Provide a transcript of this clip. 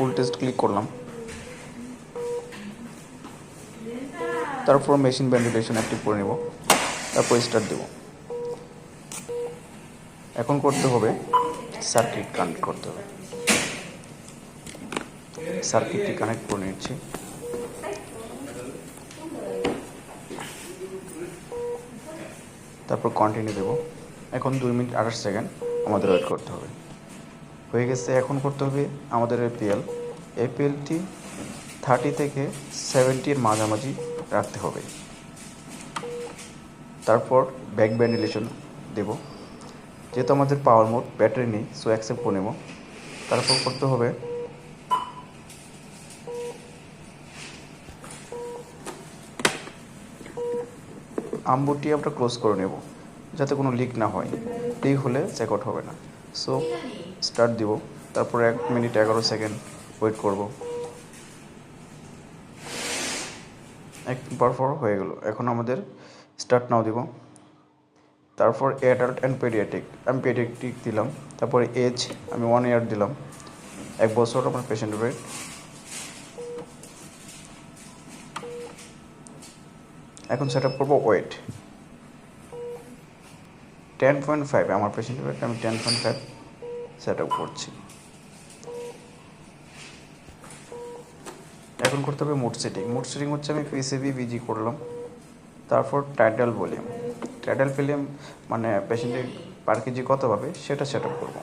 ফুল test click করলাম, তারপর machine ventilation active করে নেব, তারপর স্টার্ট দেব। এখন করতে হবে সার্কিট কানেক্ট করতে হবে। সার্কিটটি কানেক্ট করে নিচ্ছি। তারপর কন্টিনিউ দেব। এখন 2 মিনিট 28 সেকেন্ড আমাদের ওয়েট করতে হবে। হয়ে গেছে। এখন করতে হবে আমাদের এপিএলটি 30 থেকে 70-এর মাঝামাঝি রাখতে হবে। তারপর ব্যাক ভেন্টিলেশন দেব। যেহেতু আমাদের পাওয়ার মোড ব্যাটারি নেই, সো অ্যাকসেপ্ট করে নেব। তারপর করতে হবে আমবুটি আমরা ক্লোজ করে নেব, যাতে কোনো লিক না হয়। লিক হলে চেক আউট হবে না। সো স্টার্ট দিব। তারপর 1 মিনিট 11 সেকেন্ড ওয়েট করব। পর হয়ে গেল। এখন আমাদের স্টার্ট নাও দিব। তারপর অ্যাডাল্ট অ্যান্ড পেডিয়াট্রিক, আমি পেডিয়াট্রিক দিলাম। তারপরে এজ আমি 1 ইয়ার দিলাম, 1 বছর আমার পেশেন্টের ওয়েট। এখন সেট আপ করবো ওয়েট 10.5, আমার পেশেন্টের ওয়েট আমি 10.5 সেট আপ করছি। এখন করতে হবে মুড সেটিং। মুড সেটিং হচ্ছে আমি পিসিবি বিজি করলাম। তারপর টাইটাল ভলিউম মানে পেশেন্টের পার কেজি কত পাবে সেটা সেট আপ করবো।